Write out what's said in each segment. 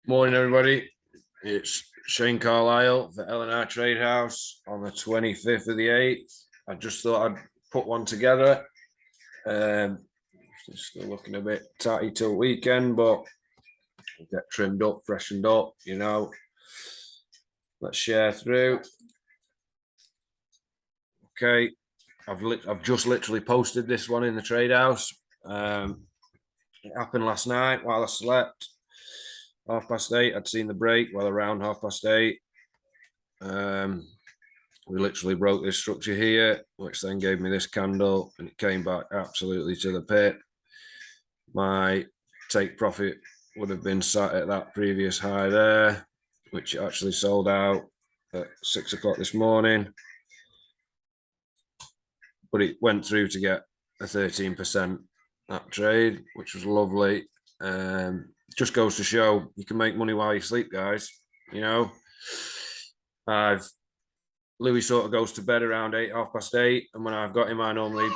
Morning, everybody. It's Shane Carlisle for L&R Tradehouse on the 25th of the 8th. I just thought I'd put one together. Still looking a bit tatty till weekend, but we'll get trimmed up, freshened up, you know. Let's share through. Okay, I've just literally posted this one in the Tradehouse. It happened last night while I slept. 8:30. I'd seen the break well around 8:30. We literally broke this structure here, which then gave me this candle, and it came back absolutely to the pit. My take profit would have been sat at that previous high there, which actually sold out at 6 o'clock this morning. But it went through to get a 13% that trade, which was lovely. Just goes to show you can make money while you sleep, guys. You know, Louis sort of goes to bed around 8:30, and when I've got him, I normally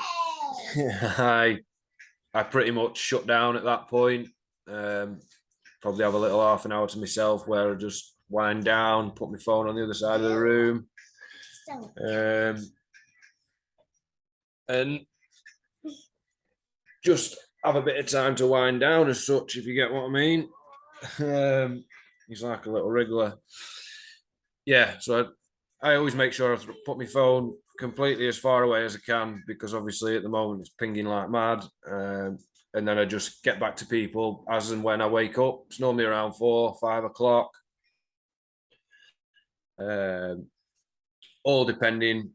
I pretty much shut down at that point. Probably have a little half an hour to myself where I just wind down, put my phone on the other side of the room, and just have a bit of time to wind down as such, if you get what I mean. He's like a little wriggler. Yeah, so I always make sure I put my phone completely as far away as I can, because obviously at the moment it's pinging like mad. And then I just get back to people as and when I wake up. It's normally around 4, 5 o'clock. All depending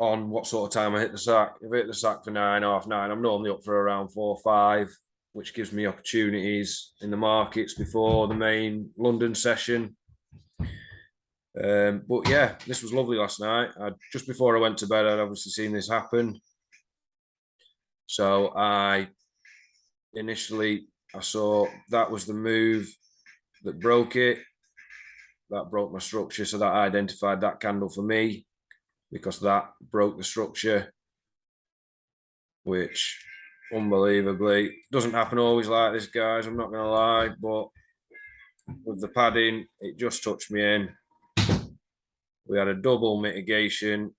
on what sort of time I hit the sack. If I hit the sack for 9, half 9, I'm normally up for around 4, 5, which gives me opportunities in the markets before the main London session. But yeah, this was lovely last night. Just before I went to bed, I'd obviously seen this happen. So I saw that was the move that broke it. That broke my structure. So that identified that candle for me, because that broke the structure, which unbelievably doesn't happen always like this, guys. I'm not going to lie, but with the padding, it just touched me in. We had a double mitigation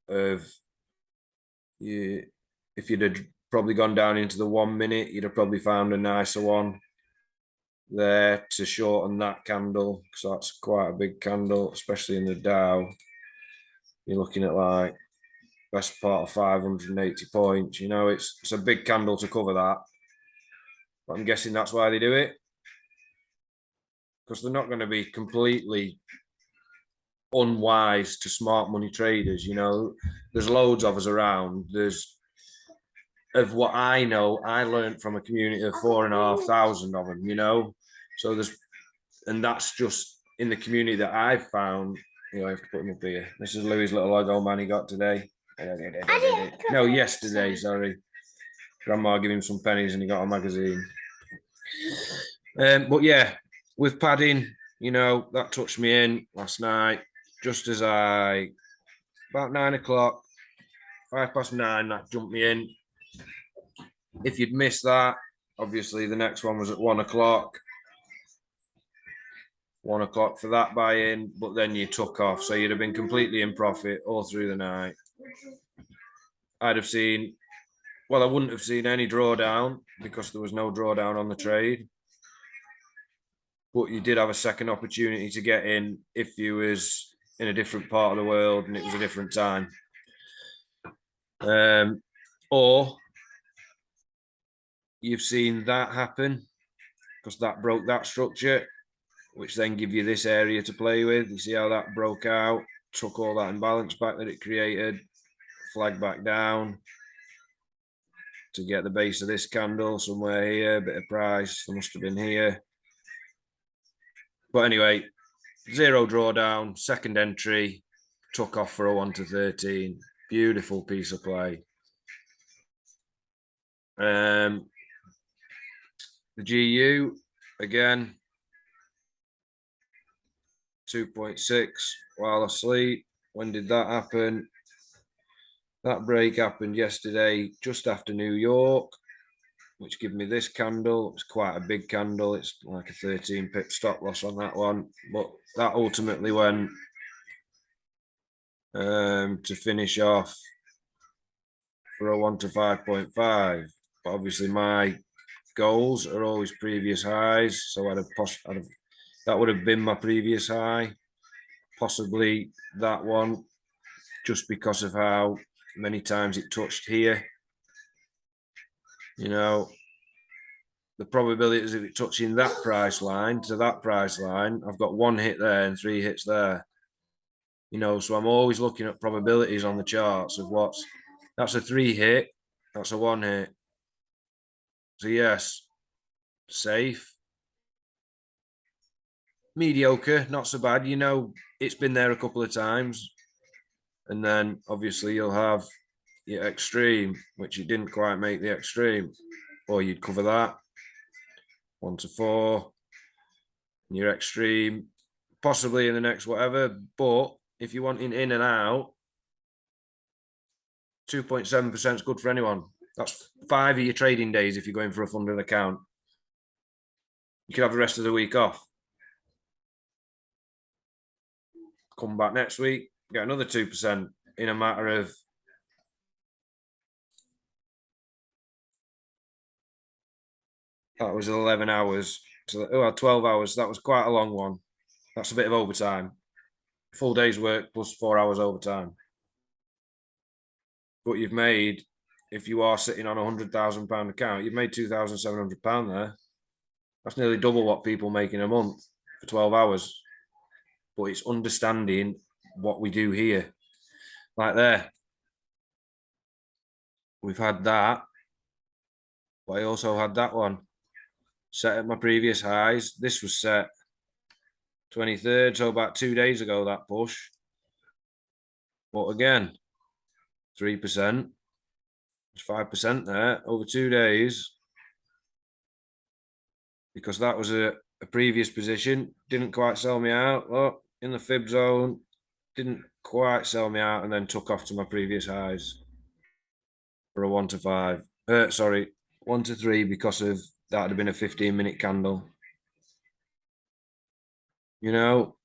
of, if you'd have probably gone down into the 1 minute, you'd have probably found a nicer one there to shorten that candle, because that's quite a big candle, especially in the Dow. You're looking at like best part of 580 points. You know, it's a big candle to cover that. But I'm guessing that's why they do it, because they're not going to be completely unwise to smart money traders. You know, there's loads of us around. Of what I know, I learned from a community of 4,500 of them, you know. So and that's just in the community that I've found. You know, I have to put him up here. This is Louis' little Lego man he got today. No, yesterday, sorry. Grandma gave him some pennies and he got a magazine. But yeah, with padding, you know, that touched me in last night, just as about 9 o'clock, 9:05, that jumped me in. If you'd missed that, obviously the next one was at 1 o'clock. 1 o'clock for that buy-in, but then you took off. So you'd have been completely in profit all through the night. I wouldn't have seen any drawdown, because there was no drawdown on the trade. But you did have a second opportunity to get in if you was in a different part of the world and it was a different time. Or you've seen that happen, because that broke that structure, which then give you this area to play with. You see how that broke out, took all that imbalance back that it created, flag back down to get the base of this candle somewhere here, bit of price, there must have been here. But anyway, 0 drawdown, second entry, took off for a 1 to 13. Beautiful piece of play. The GU, again, 2.6 while asleep. When did that happen? That break happened yesterday, just after New York. which give me this candle. It's quite a big candle. It's like a 13 pip stop loss on that one, but that ultimately went to finish off for a 1 to 5.5. But obviously my goals are always previous highs, so that would have been my previous high, possibly that one, just because of how many times it touched here. You know, the probabilities of it touching that price line to that price line, I've got 1 hit there and 3 hits there. You know, so I'm always looking at probabilities on the charts of that's a 3 hit, that's a 1 hit. So yes, safe. Mediocre, not so bad. You know, it's been there a couple of times. And then obviously you'll have your extreme, which you didn't quite make the extreme, or you'd cover that 1 to 4, your extreme, possibly in the next whatever. But if you're wanting in and out, 2.7% is good for anyone. That's 5 of your trading days if you're going for a funded account. You can have the rest of the week off. Come back next week, get another 2% in a matter of that was 11 hours. So 12 hours. That was quite a long one. That's a bit of overtime. Full day's work plus 4 hours overtime. But you've made, if you are sitting on £100,000 account, you've made £2,700 there. That's nearly double what people make in a month for 12 hours. But it's understanding what we do here. Like there. We've had that. But I also had that one set at my previous highs. This was set 23rd, so about 2 days ago, that push. But again, 3%. It's 5% there over 2 days. Because that was a previous position. Didn't quite sell me out. Oh, in the fib zone. Didn't quite sell me out and then took off to my previous highs for a 1 to 5. 1 to 3 because of that would have been a 15-minute candle. You know,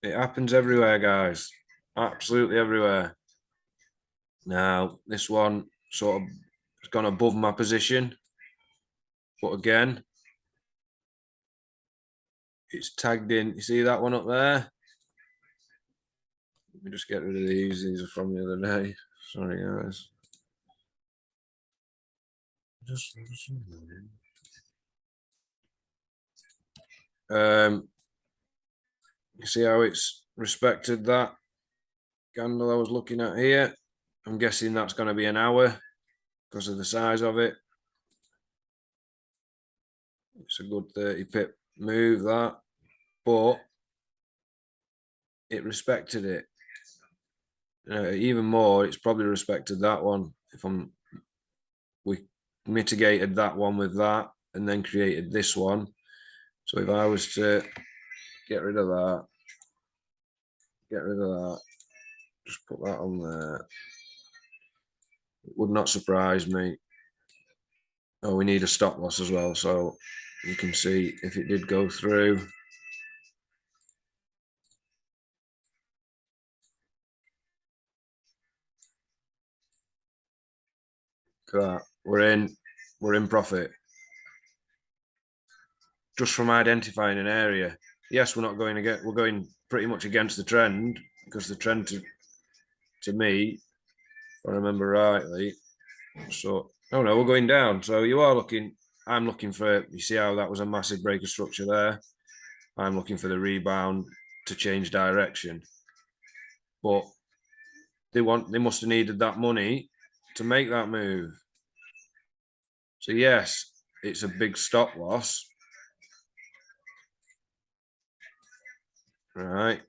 it happens everywhere, guys. Absolutely everywhere. Now, this one sort of has gone above my position. But again, it's tagged in. You see that one up there? Let me just get rid of these. These are from the other day. Sorry, guys. You see how it's respected that candle I was looking at here? I'm guessing that's going to be an hour because of the size of it. It's a good 30 pip move, that, but it respected it. Even more, it's probably respected that one. We mitigated that one with that and then created this one. So if I was to get rid of that, just put that on there, it would not surprise me. Oh, we need a stop loss as well, so you can see if it did go through. Look at that. We're in profit. Just from identifying an area. Yes, we're going pretty much against the trend, because the trend to me, if I remember rightly, so oh no, we're going down. So I'm looking for, you see how that was a massive break of structure there. I'm looking for the rebound to change direction. But they must have needed that money to make that move. So yes, it's a big stop loss. Right.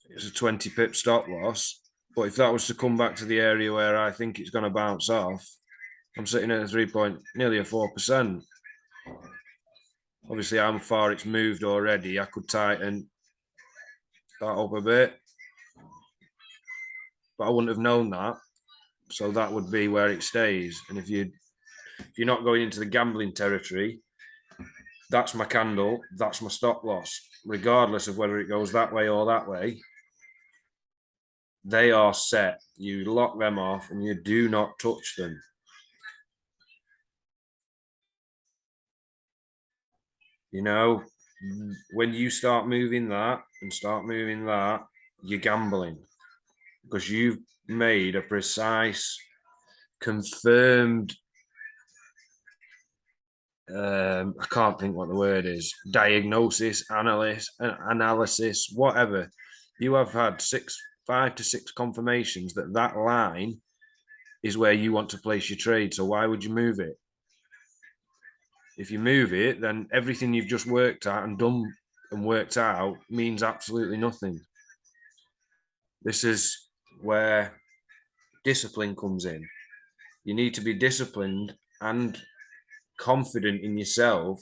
It's a 20 pip stop loss. But if that was to come back to the area where I think it's going to bounce off, I'm sitting at nearly a 4%. Obviously, how far it's moved already, I could tighten that up a bit. But I wouldn't have known that. So that would be where it stays. And if you you're not going into the gambling territory, that's my candle, that's my stop loss, regardless of whether it goes that way or that way. They are set. You lock them off and you do not touch them. You know, when you start moving that and start moving that, you're gambling, because you've made a precise, confirmed, I can't think what the word is, diagnosis, analysis, whatever. You have had 5 to 6 confirmations that that line is where you want to place your trade. So why would you move it? If you move it, then everything you've just worked out and done and worked out means absolutely nothing. This is where discipline comes in. You need to be disciplined and confident in yourself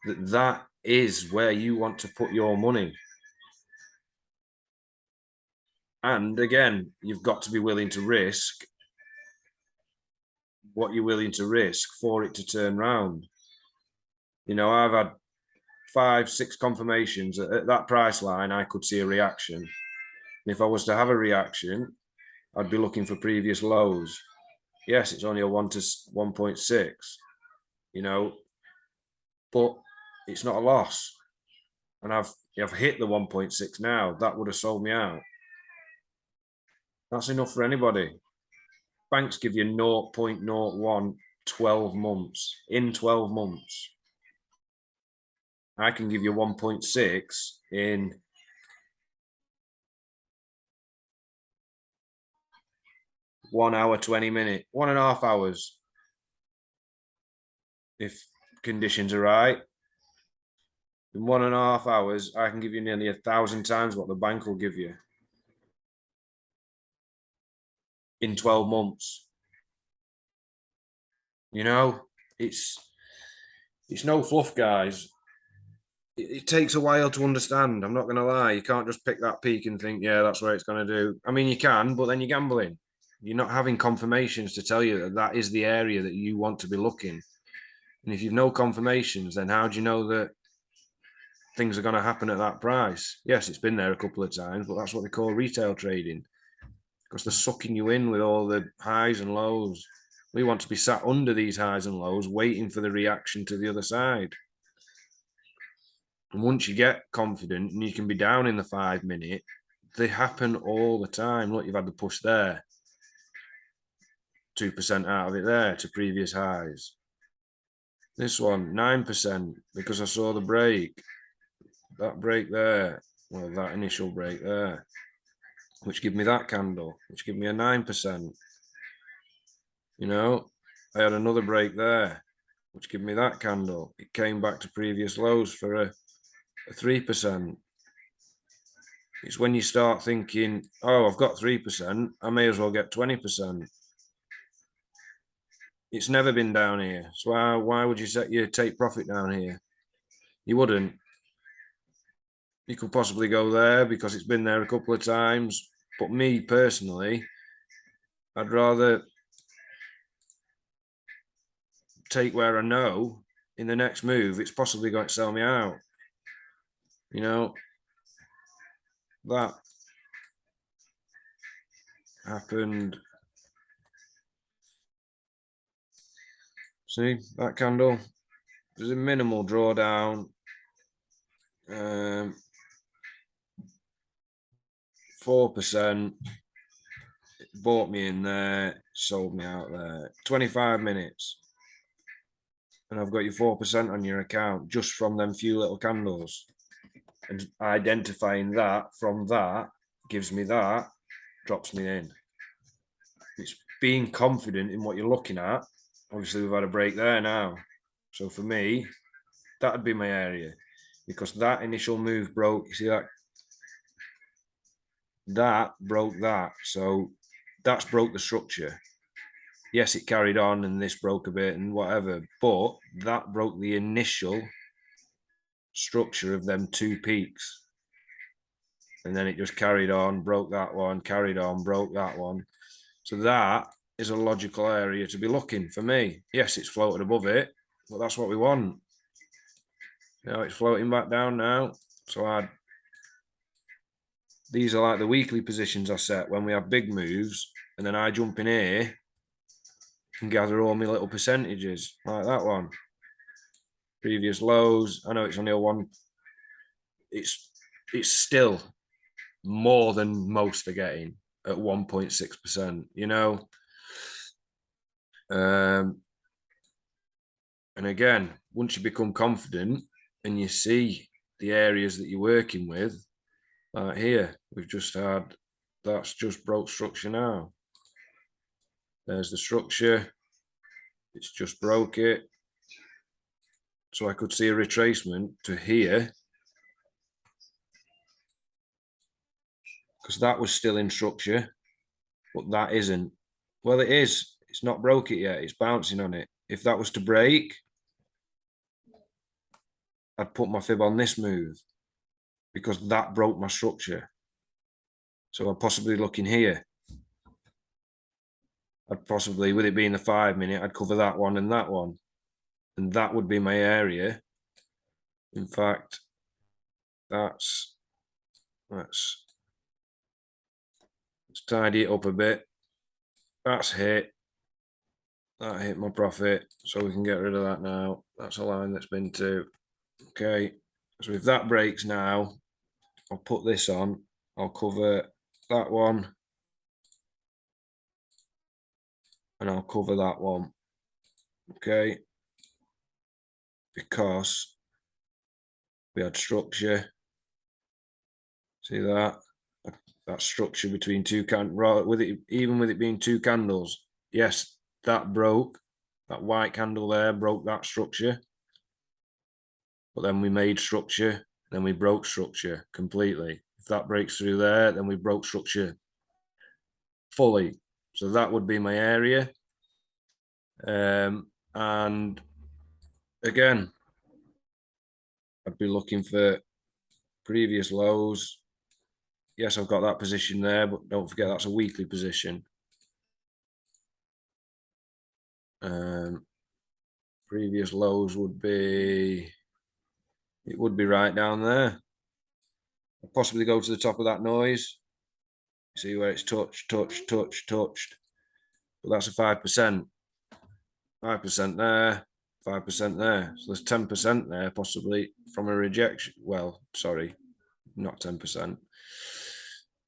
that that is where you want to put your money. And again, you've got to be willing to risk what you're willing to risk for it to turn around. You know, I've had 5, 6 confirmations at that price line. I could see a reaction. And if I was to have a reaction, I'd be looking for previous lows. Yes, it's only a 1 to 1.6, you know, but it's not a loss. And I've hit the 1.6 now. That would have sold me out. That's enough for anybody. Banks give you 0.01 12 months. In 12 months, I can give you 1.6 in 1 hour, 20 minutes, 1.5 hours. If conditions are right, in 1.5 hours, I can give you nearly 1,000 times what the bank will give you in 12 months. You know, it's no fluff, guys. It takes a while to understand. I'm not going to lie. You can't just pick that peak and think, yeah, that's where it's going to do. I mean, you can, but then you're gambling. You're not having confirmations to tell you that that is the area that you want to be looking. And if you've no confirmations, then how do you know that things are going to happen at that price? Yes, it's been there a couple of times, but that's what they call retail trading, because they're sucking you in with all the highs and lows. We want to be sat under these highs and lows, waiting for the reaction to the other side. And once you get confident and you can be down in the 5 minute, they happen all the time. Look, you've had the push there, 2% out of it there to previous highs. This one, 9%, because I saw the break. That break there, well, that initial break there, which give me that candle, which give me a 9%. You know, I had another break there, which give me that candle. It came back to previous lows for a 3%. It's when you start thinking, oh, I've got 3%, I may as well get 20%. It's never been down here. So why would you set your take profit down here? You wouldn't. You could possibly go there because it's been there a couple of times. But me personally, I'd rather take where I know in the next move it's possibly going to sell me out. You know, that happened. See that candle? There's a minimal drawdown. 4%. Bought me in there, sold me out there. 25 minutes. And I've got you 4% on your account just from them few little candles. And identifying that from that gives me that, drops me in. It's being confident in what you're looking at. Obviously, we've had a break there now. So for me, that'd be my area, because that initial move broke. You see that? That broke that. So that's broke the structure. Yes, it carried on and this broke a bit and whatever, but that broke the initial structure of them 2 peaks. And then it just carried on, broke that one, carried on, broke that one. So that is a logical area to be looking for me. Yes, it's floated above it, but that's what we want. Now it's floating back down now. So these are like the weekly positions I set when we have big moves, and then I jump in here and gather all my little percentages like that one. Previous lows. I know it's only a one. It's still more than most are getting at 1.6%, you know. And again, once you become confident and you see the areas that you're working with, like here, we've just had, that's just broke structure now. There's the structure. It's just broke it. So I could see a retracement to here, because that was still in structure, but that isn't. Well, it is. It's not broke it yet. It's bouncing on it. If that was to break, I'd put my fib on this move because that broke my structure. So I'm possibly looking here. I'd possibly, with it being the 5 minute, I'd cover that one and that one. And that would be my area. In fact, let's tidy it up a bit. That's hit. That hit my profit. So we can get rid of that now. That's a line that's been to. Okay. So if that breaks now, I'll put this on. I'll cover that one. And I'll cover that one. Okay. Because we had structure. See that? That structure between two candles, with it, even with it being two candles. Yes, that broke. That white candle there broke that structure. But then we made structure, then we broke structure completely. If that breaks through there, then we broke structure fully. So that would be my area. And again, I'd be looking for previous lows. Yes, I've got that position there, but don't forget that's a weekly position. Previous lows would be, it would be right down there. I'll possibly go to the top of that noise. See where it's touched. But that's a 5%. 5% there, 5% there. So there's 10% there, possibly from a rejection. Well, sorry, not 10%.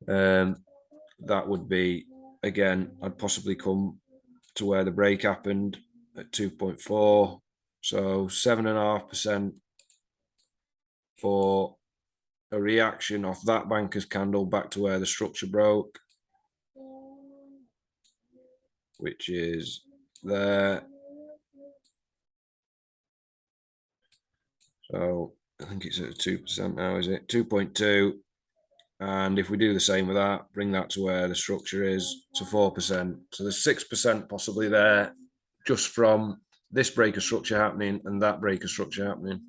That would be, again, I'd possibly come to where the break happened at 2.4. So 7.5% for a reaction off that banker's candle back to where the structure broke, which is there. So I think it's at 2% now, is it? 2.2. And if we do the same with that, bring that to where the structure is, to 4%. So there's 6% possibly there just from this breaker structure happening and that breaker structure happening.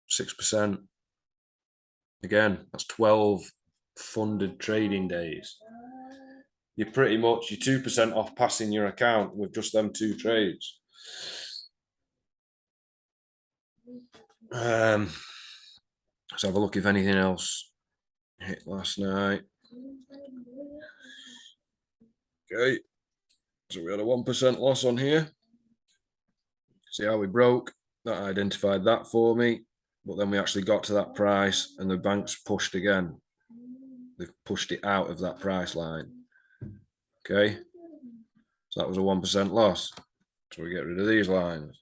6%. Again, that's 12 funded trading days. You're pretty much, you're 2% off passing your account with just them 2 trades. Let's have a look if anything else hit last night. Okay, so we had a 1% loss on here. See how we broke? That identified that for me, but then we actually got to that price and the bank's pushed again. They've pushed it out of that price line. Okay, so that was a 1% loss. So we get rid of these lines.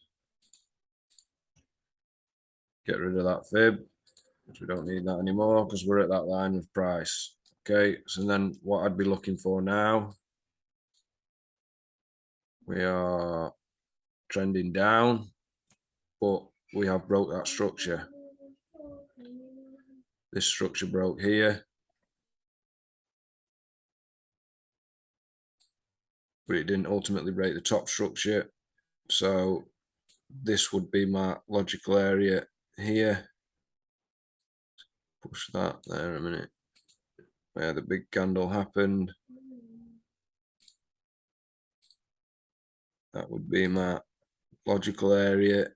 Get rid of that fib, because we don't need that anymore because we're at that line of price. Okay, so then what I'd be looking for now, we are trending down, but we have broke that structure. This structure broke here, but it didn't ultimately break the top structure. So this would be my logical area here. Push that there a minute. where the big candle happened. That would be my logical area,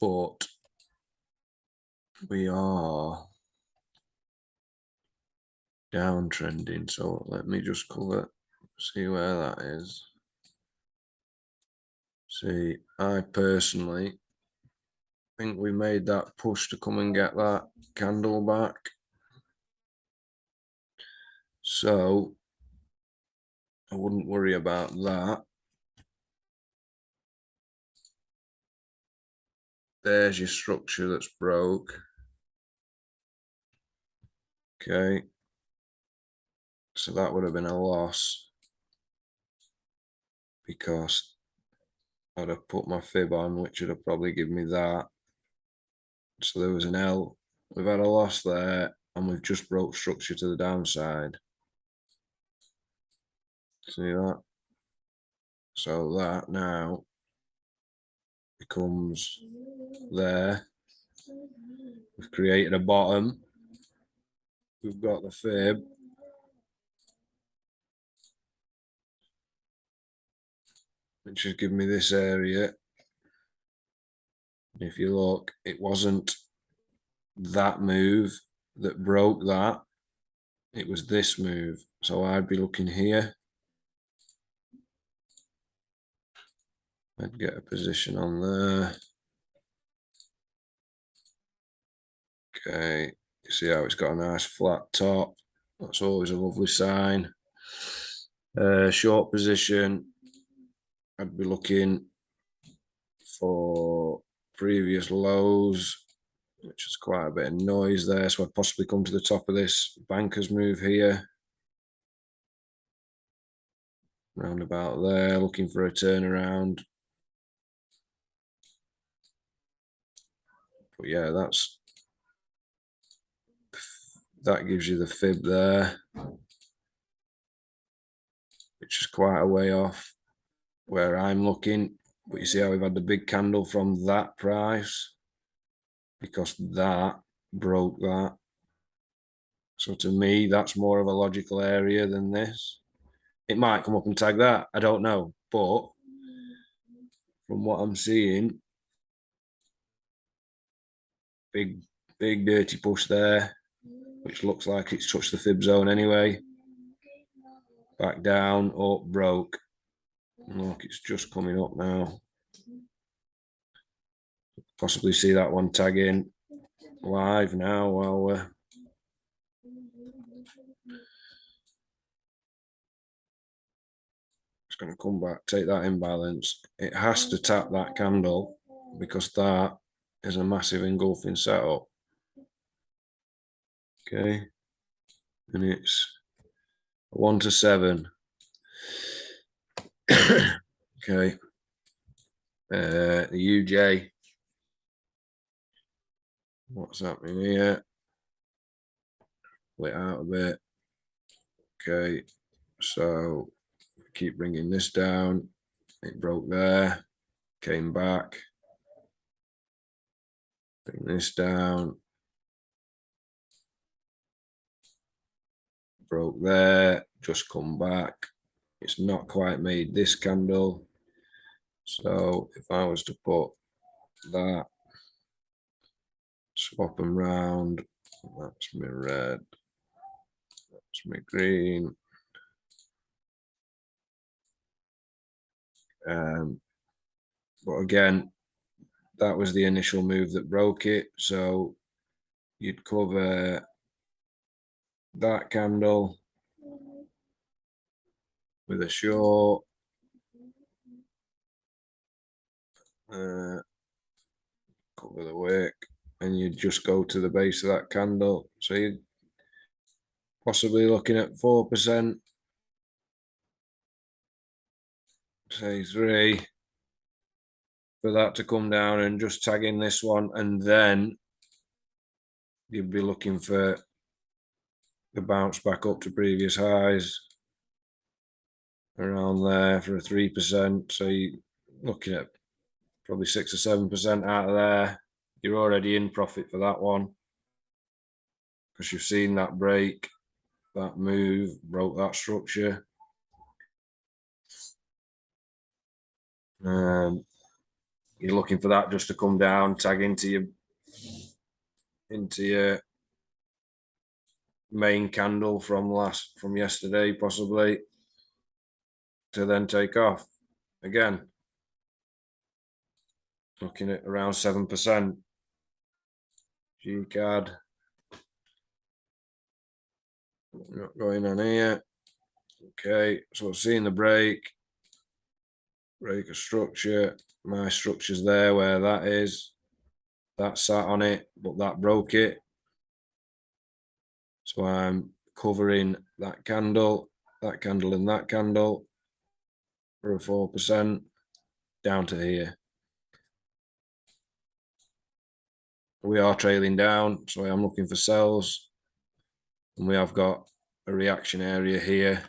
but we are downtrending, so let me just see where that is. See, I personally think we made that push to come and get that candle back. So I wouldn't worry about that. There's your structure that's broke. Okay. So that would have been a loss because I'd have put my fib on, which would have probably given me that. So there was an L. We've had a loss there, and we've just broke structure to the downside. See that? So that now becomes there. We've created a bottom. We've got the fib. Which has given me this area. If you look, it wasn't that move that broke that. It was this move. So I'd be looking here. I'd get a position on there. Okay, you see how it's got a nice flat top. That's always a lovely sign. Short position, I'd be looking for previous lows, which is quite a bit of noise there. So I'd possibly come to the top of this banker's move here. Round about there, looking for a turnaround. But yeah, that gives you the fib there, which is quite a way off where I'm looking. But you see how we've had the big candle from that price because that broke that. So to me, that's more of a logical area than this. It might come up and tag that. I don't know. But from what I'm seeing, big dirty push there, which looks like it's touched the fib zone anyway. Back down, up, broke. Look, it's just coming up now. Possibly see that one tagging live now while we're it's going to come back, take that imbalance. It has to tap that candle because that is a massive engulfing setup. Okay, and it's 1 to 7. Okay, the UJ. What's happening here? Split out a bit. Okay, so keep bringing this down. It broke there, came back. Bring this down. Broke there, just come back. It's not quite made this candle. So if I was to put that, swap them round, that's my red, that's my green. But again, that was the initial move that broke it. So you'd cover that candle with a short. Cover the wick, and you just go to the base of that candle. So you're possibly looking at 4%, say 3, for that to come down and just tag in this one, and then you'd be looking for the bounce back up to previous highs around there for a 3%. So you're looking at probably 6 or 7% out of there. You're already in profit for that one. because you've seen that break, that move, broke that structure. You're looking for that just to come down, tag into your main candle from yesterday, possibly, to then take off again. Looking at around 7%. G card. Not going on here. Okay, so we've seen the break a structure. My structure's there where that is. That sat on it, but that broke it. So I'm covering that candle, and that candle for a 4% down to here. We are trailing down, so I'm looking for sells. And we have got a reaction area here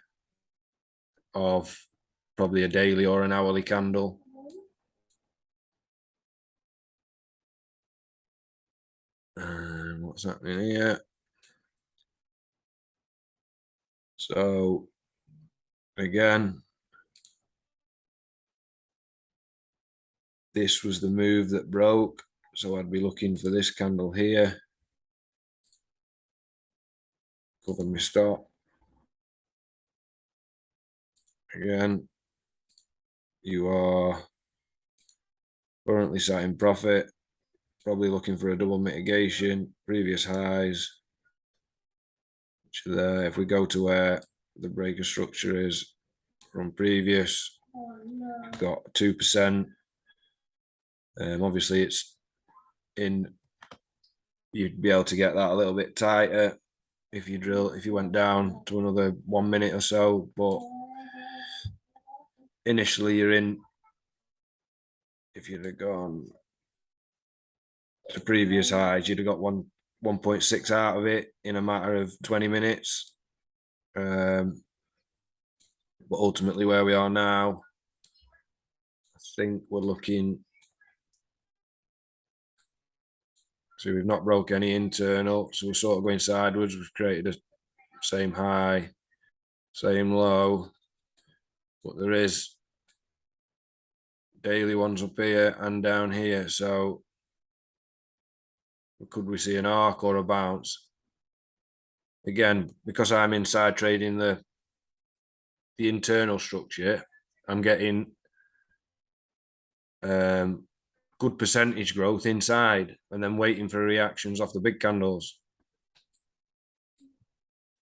of probably a daily or an hourly candle. And what's happening here? So again, this was the move that broke. So I'd be looking for this candle here. Cover my stop. Again, you are currently sat in profit, probably looking for a double mitigation, previous highs, which are there. If we go to where the breaker structure is from previous, we've got 2%. Obviously it's in, you'd be able to get that a little bit tighter if you went down to another 1 minute or so, but initially you're in, if you'd have gone to previous highs, you'd have got 1.6 out of it in a matter of 20 minutes. But ultimately where we are now, I think we're looking, so we've not broke any internal, so we're sort of going sideways. We've created a same high, same low, but there is daily ones up here and down here. So could we see an arc or a bounce? Again, because I'm inside trading the internal structure, I'm getting good percentage growth inside and then waiting for reactions off the big candles.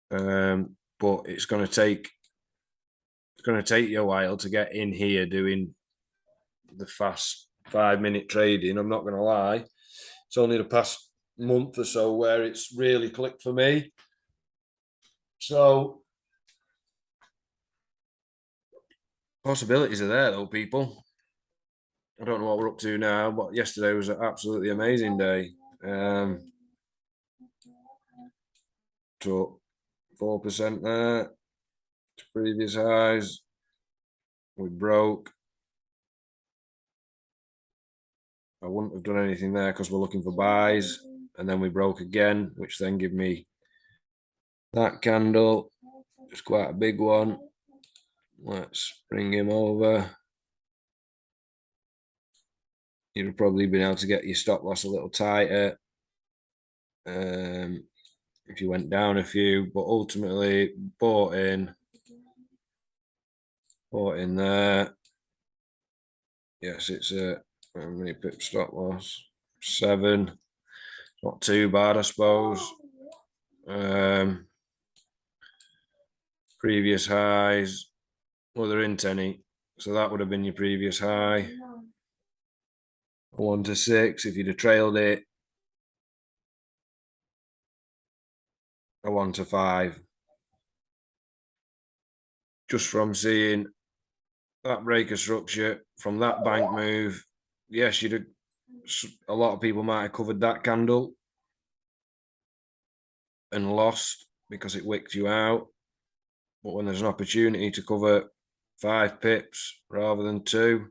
But it's going to take you a while to get in here doing the fast 5-minute trading. I'm not going to lie. It's only the past month or so where it's really clicked for me. So possibilities are there though, people. I don't know what we're up to now, but yesterday was an absolutely amazing day. Took 4% there to previous highs. We broke. I wouldn't have done anything there because we're looking for buys, and then we broke again, which then give me that candle. It's quite a big one. Let's bring him over. You'd have probably been able to get your stop loss a little tighter if you went down a few, but ultimately bought in there. Yes, it's a, how many pip stop loss? 7. Not too bad, I suppose. Previous highs, well, they're in 10, so that would have been your previous high. 1 to 6. If you'd have trailed it, a 1 to 5. Just from seeing that breaker structure from that bank move, yes, you'd have, a lot of people might have covered that candle and lost because it wicked you out. But when there's an opportunity to cover 5 pips rather than 2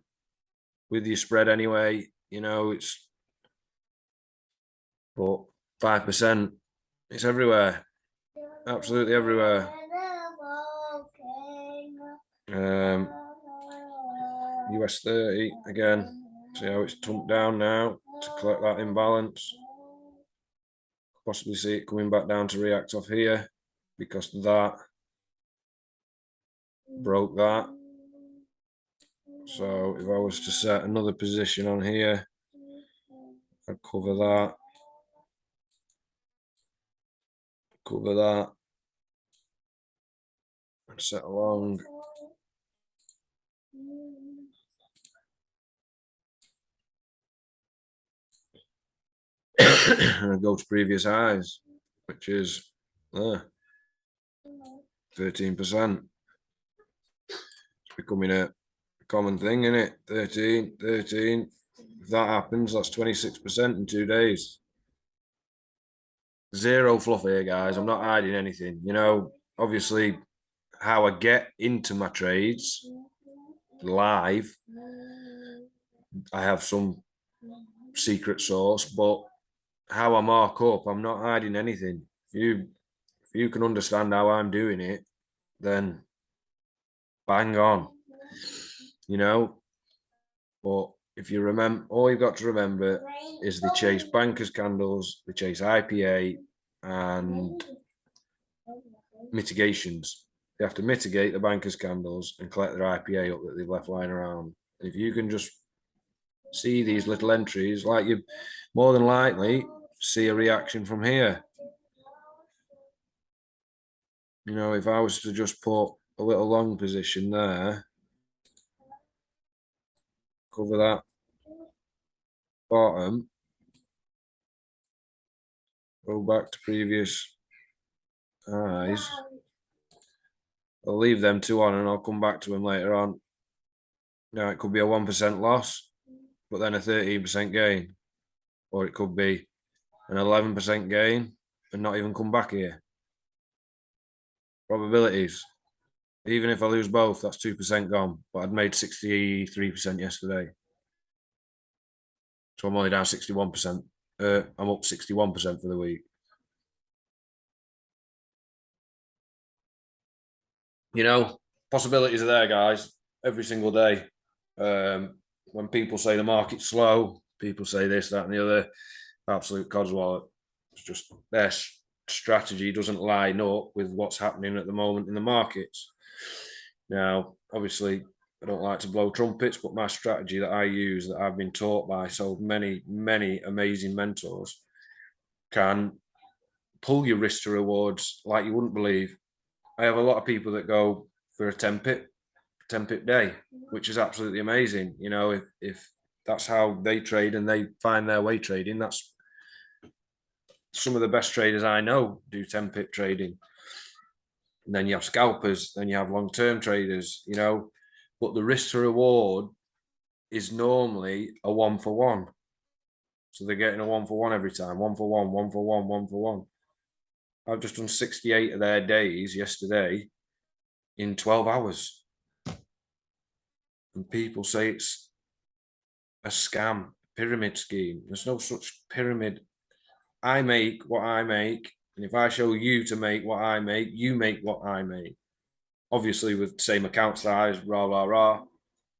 with your spread anyway, you know, it's, but 5% It's everywhere, absolutely everywhere. US 30 again. See how it's tumped down now to collect that imbalance. Possibly see it coming back down to react off here because that broke that. So if I was to set another position on here, I'd cover that, and set along. And I go to previous highs, which is 13%. It's becoming a common thing, isn't it? 13. If that happens, that's 26% in 2 days. Zero fluff here, guys. I'm not hiding anything. You know, obviously, how I get into my trades live, I have some secret sauce, but how I mark up, I'm not hiding anything. If you can understand how I'm doing it, then bang on. You know, but if you remember, all you've got to remember is they chase bankers candles, they chase IPA and mitigations. They have to mitigate the bankers candles and collect their IPA up that they've left lying around. And if you can just see these little entries, like you more than likely see a reaction from here. You know, if I was to just put a little long position there, cover that bottom, go back to previous highs, I'll leave them two on and I'll come back to them later on. Now, it could be a 1% loss, but then a 13% gain, or it could be an 11% gain and not even come back here. Probabilities. Even if I lose both, that's 2% gone, but I'd made 63% yesterday. So I'm only down 61%. I'm up 61% for the week. You know, possibilities are there, guys, every single day. When people say the market's slow, people say this, that, and the other, absolute codswallop. It's just their strategy doesn't line up with what's happening at the moment in the markets. Now, obviously, I don't like to blow trumpets, but my strategy that I use, that I've been taught by so many, many amazing mentors, can pull your risk to rewards like you wouldn't believe. I have a lot of people that go for a 10 pip day, which is absolutely amazing. You know, if that's how they trade and they find their way trading, that's some of the best traders I know do 10 pip trading. And then you have scalpers, then you have long-term traders, you know, but the risk to reward is normally a 1-for-1. So they're getting a 1-for-1 every time, 1-for-1, 1-for-1, 1-for-1. I've just done 68 of their days yesterday in 12 hours. And people say it's a scam, pyramid scheme. There's no such pyramid. I make what I make. And if I show you to make what I make, you make what I make. Obviously with the same account size, rah, rah, rah.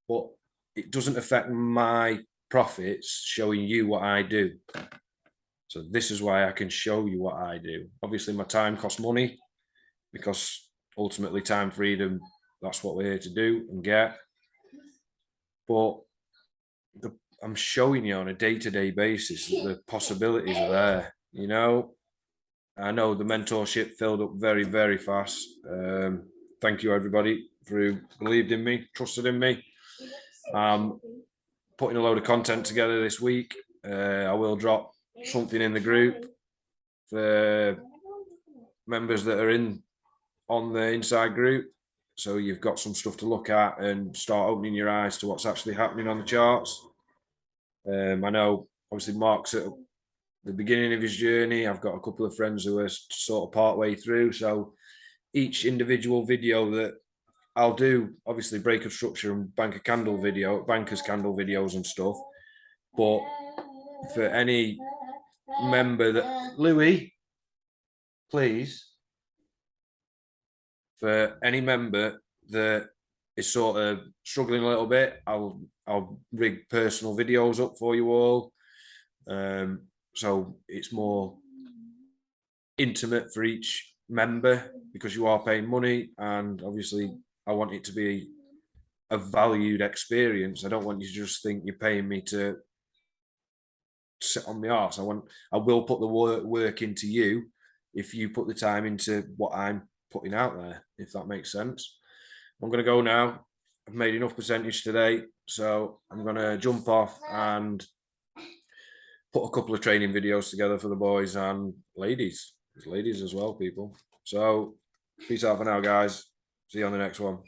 But it doesn't affect my profits showing you what I do. So this is why I can show you what I do. Obviously my time costs money because ultimately time freedom, that's what we're here to do and get. But I'm showing you on a day-to-day basis that the possibilities are there. You know, I know the mentorship filled up very, very fast. Thank you, everybody, who believed in me, trusted in me. Putting a load of content together this week. I will drop something in the group for members that are on the inside group. So you've got some stuff to look at and start opening your eyes to what's actually happening on the charts. I know, obviously, Mark's at the beginning of his journey. I've got a couple of friends who are sort of part way through. So each individual video that I'll do, obviously, break of structure and bankers candle videos and stuff. But for any member that Louis, please, for any member that is sort of struggling a little bit, I'll rig personal videos up for you all. So it's more intimate for each member because you are paying money, and obviously I want it to be a valued experience. I don't want you to just think you're paying me to sit on my arse. I will put the work into you if you put the time into what I'm putting out there, if that makes sense. I'm going to go now. I've made enough percentage today, so I'm going to jump off and put a couple of training videos together for the boys and ladies. There's ladies as well, people. So peace out for now, guys. See you on the next one.